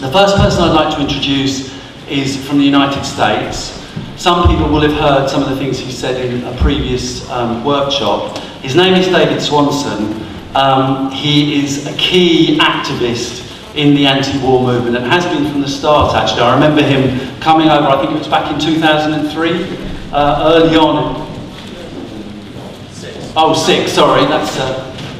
The first person I'd like to introduce is from the United States. Some people will have heard some of the things he said in a previous workshop. His name is David Swanson. He is a key activist in the anti-war movement and has been from the start, actually. I remember him coming over, I think it was back in 2003, early on. Oh, 6, sorry, that's,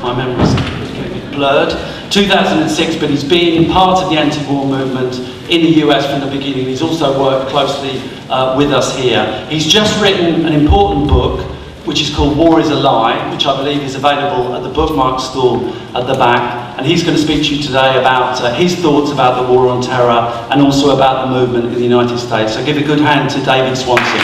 my memory's getting a bit blurred. 2006, but he's been part of the anti-war movement in the US from the beginning. He's also worked closely with us here. He's just written an important book, which is called War is a Lie, which I believe is available at the bookmark stall at the back. And he's going to speak to you today about his thoughts about the war on terror and also about the movement in the United States. So give a good hand to David Swanson.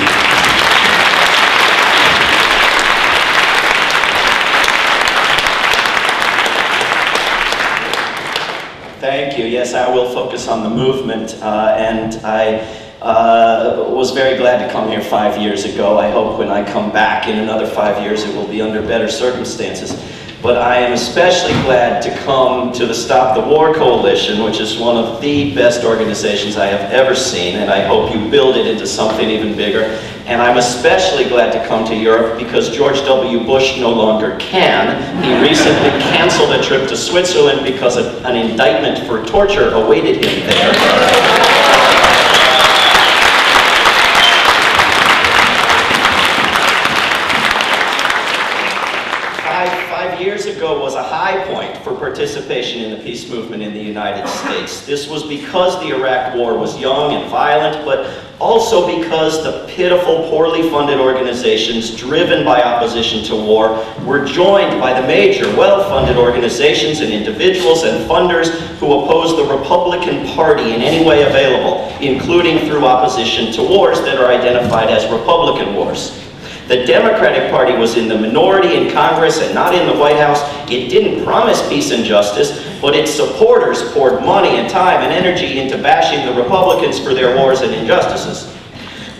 Thank you. Yes, I will focus on the movement, and I was very glad to come here 5 years ago. I hope when I come back in another 5 years it will be under better circumstances. But I am especially glad to come to the Stop the War Coalition, which is one of the best organizations I have ever seen, and I hope you build it into something even bigger. And I'm especially glad to come to Europe because George W. Bush no longer can. He recently canceled a trip to Switzerland because an indictment for torture awaited him there. 5 years ago was a high point for participation in the peace movement in the United States. This was because the Iraq War was young and violent, but also because the pitiful, poorly funded organizations driven by opposition to war were joined by the major, well-funded organizations and individuals and funders who opposed the Republican Party in any way available, including through opposition to wars that are identified as Republican wars. The Democratic Party was in the minority in Congress and not in the White House. It didn't promise peace and justice, but its supporters poured money and time and energy into bashing the Republicans for their wars and injustices.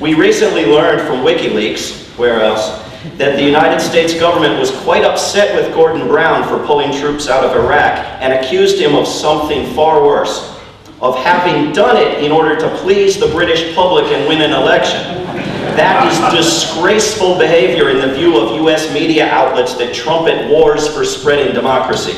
We recently learned from WikiLeaks, where else, that the United States government was quite upset with Gordon Brown for pulling troops out of Iraq and accused him of something far worse, of having done it in order to please the British public and win an election. That is disgraceful behavior in the view of US media outlets that trumpet wars for spreading democracy.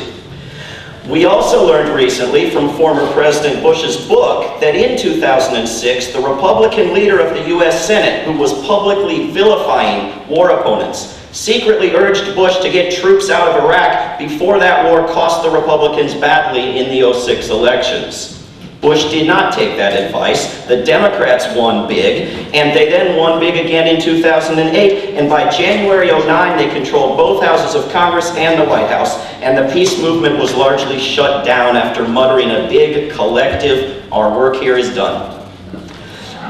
We also learned recently from former President Bush's book that in 2006, the Republican leader of the US Senate, who was publicly vilifying war opponents, secretly urged Bush to get troops out of Iraq before that war cost the Republicans badly in the '06 elections. Bush did not take that advice. The Democrats won big, and they then won big again in 2008, and by January '09 they controlled both houses of Congress and the White House, and the peace movement was largely shut down after muttering a big collective, "Our work here is done."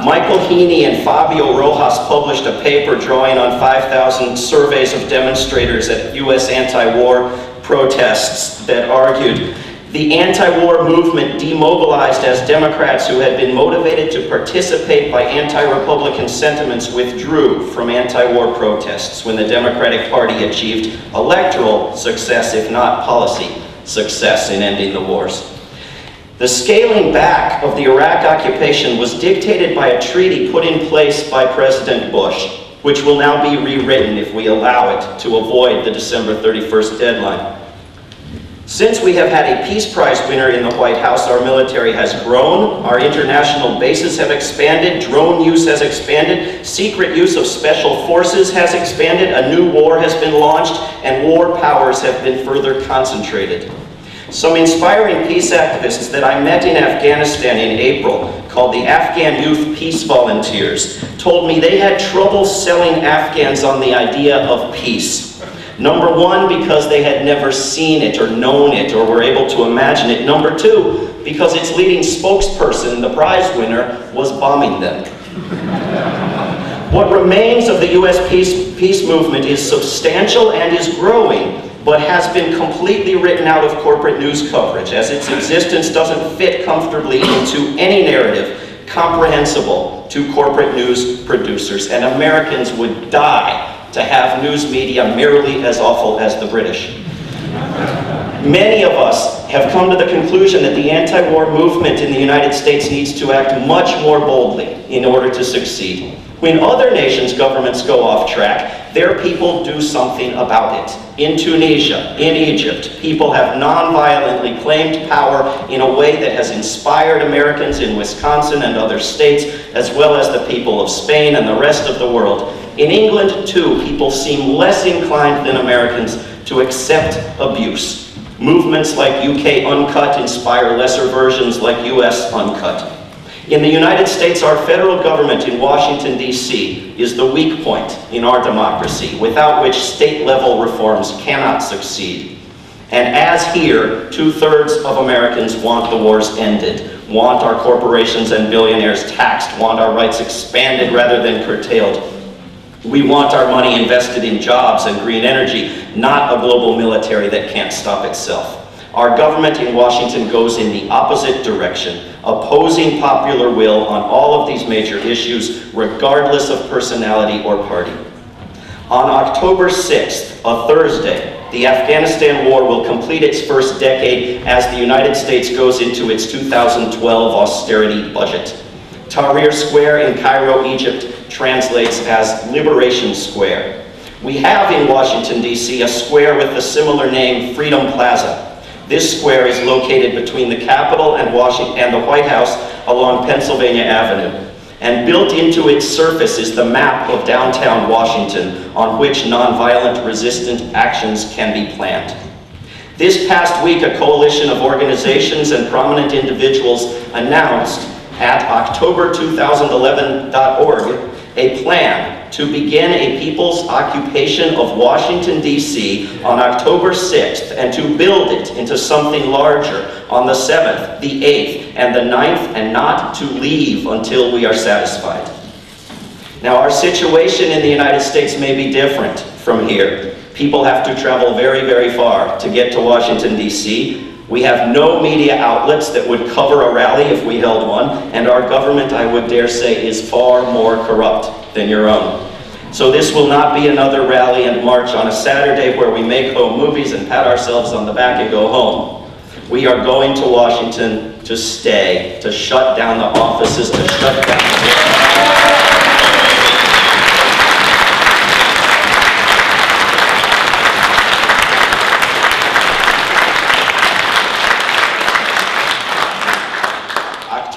Michael Heaney and Fabio Rojas published a paper drawing on 5,000 surveys of demonstrators at US anti-war protests that argued the anti-war movement demobilized as Democrats who had been motivated to participate by anti-Republican sentiments withdrew from anti-war protests when the Democratic Party achieved electoral success, if not policy success, in ending the wars. The scaling back of the Iraq occupation was dictated by a treaty put in place by President Bush, which will now be rewritten if we allow it to avoid the December 31st deadline. Since we have had a Peace Prize winner in the White House, our military has grown, our international bases have expanded, drone use has expanded, secret use of special forces has expanded, a new war has been launched, and war powers have been further concentrated. Some inspiring peace activists that I met in Afghanistan in April, called the Afghan Youth Peace Volunteers, told me they had trouble selling Afghans on the idea of peace. Number one, because they had never seen it or known it or were able to imagine it. Number two, because its leading spokesperson, the prize winner, was bombing them. What remains of the US peace movement is substantial and is growing, but has been completely written out of corporate news coverage, as its existence doesn't fit comfortably into any narrative comprehensible to corporate news producers, and Americans would die to have news media merely as awful as the British. Many of us have come to the conclusion that the anti-war movement in the United States needs to act much more boldly in order to succeed. When other nations' governments go off track, their people do something about it. In Tunisia, in Egypt, people have non-violently claimed power in a way that has inspired Americans in Wisconsin and other states, as well as the people of Spain and the rest of the world. In England, too, people seem less inclined than Americans to accept abuse. Movements like UK Uncut inspire lesser versions like US Uncut. In the United States, our federal government in Washington, D.C. is the weak point in our democracy, without which state-level reforms cannot succeed. And as here, 2/3 of Americans want the wars ended, want our corporations and billionaires taxed, want our rights expanded rather than curtailed. We want our money invested in jobs and green energy, not a global military that can't stop itself. Our government in Washington goes in the opposite direction, opposing popular will on all of these major issues, regardless of personality or party. On October 6th, a Thursday, the Afghanistan war will complete its first decade as the United States goes into its 2012 austerity budget. Tahrir Square in Cairo, Egypt, translates as Liberation Square. We have in Washington, D.C. a square with the similar name, Freedom Plaza. This square is located between the Capitol and the White House along Pennsylvania Avenue. And built into its surface is the map of downtown Washington on which nonviolent resistant actions can be planned. This past week, a coalition of organizations and prominent individuals announced at october2011.org a plan to begin a people's occupation of Washington, D.C. on October 6th and to build it into something larger on the 7th, the 8th, and the 9th, and not to leave until we are satisfied. Now, our situation in the United States may be different from here. People have to travel very, very far to get to Washington, D.C. We have no media outlets that would cover a rally if we held one, and our government, I would dare say, is far more corrupt than your own. So this will not be another rally and march on a Saturday where we make home movies and pat ourselves on the back and go home. We are going to Washington to stay, to shut down the offices, to shut down the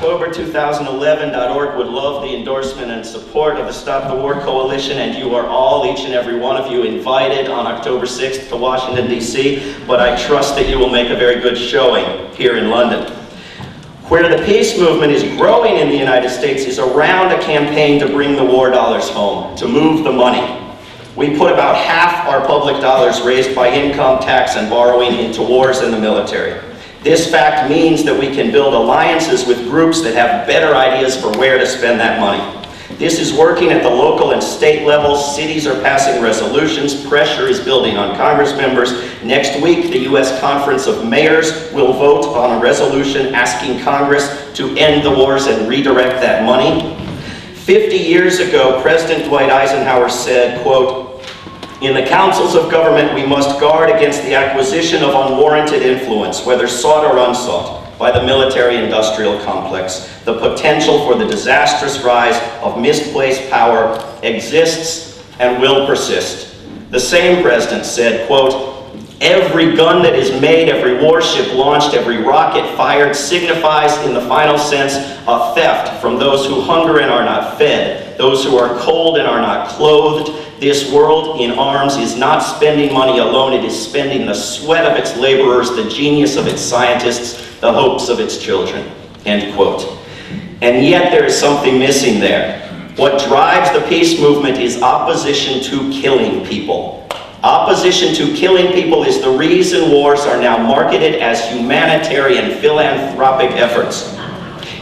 October2011.org would love the endorsement and support of the Stop the War Coalition, and you are all, each and every one of you, invited on October 6th to Washington, D.C., but I trust that you will make a very good showing here in London. Where the peace movement is growing in the United States is around a campaign to bring the war dollars home, to move the money. We put about half our public dollars raised by income tax and borrowing into wars and the military. This fact means that we can build alliances with groups that have better ideas for where to spend that money. This is working at the local and state levels. Cities are passing resolutions. Pressure is building on Congress members. Next week, the U.S. Conference of Mayors will vote on a resolution asking Congress to end the wars and redirect that money. 50 years ago, President Dwight Eisenhower said, quote, "In the councils of government, we must guard against the acquisition of unwarranted influence, whether sought or unsought, by the military-industrial complex. The potential for the disastrous rise of misplaced power exists and will persist." The same president said, quote, "Every gun that is made, every warship launched, every rocket fired signifies in the final sense a theft from those who hunger and are not fed, those who are cold and are not clothed. This world in arms is not spending money alone, it is spending the sweat of its laborers, the genius of its scientists, the hopes of its children." End quote. And yet there is something missing there. What drives the peace movement is opposition to killing people. Opposition to killing people is the reason wars are now marketed as humanitarian, philanthropic efforts.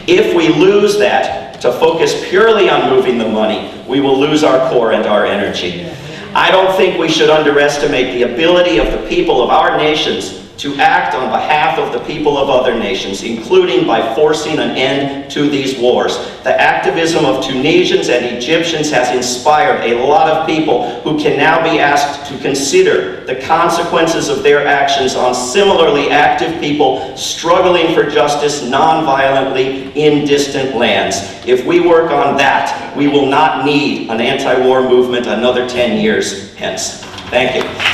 If we lose that, to focus purely on moving the money, we will lose our core and our energy. I don't think we should underestimate the ability of the people of our nations to act on behalf of the people of other nations, including by forcing an end to these wars. The activism of Tunisians and Egyptians has inspired a lot of people who can now be asked to consider the consequences of their actions on similarly active people struggling for justice non-violently in distant lands. If we work on that, we will not need an anti-war movement another 10 years hence. Thank you.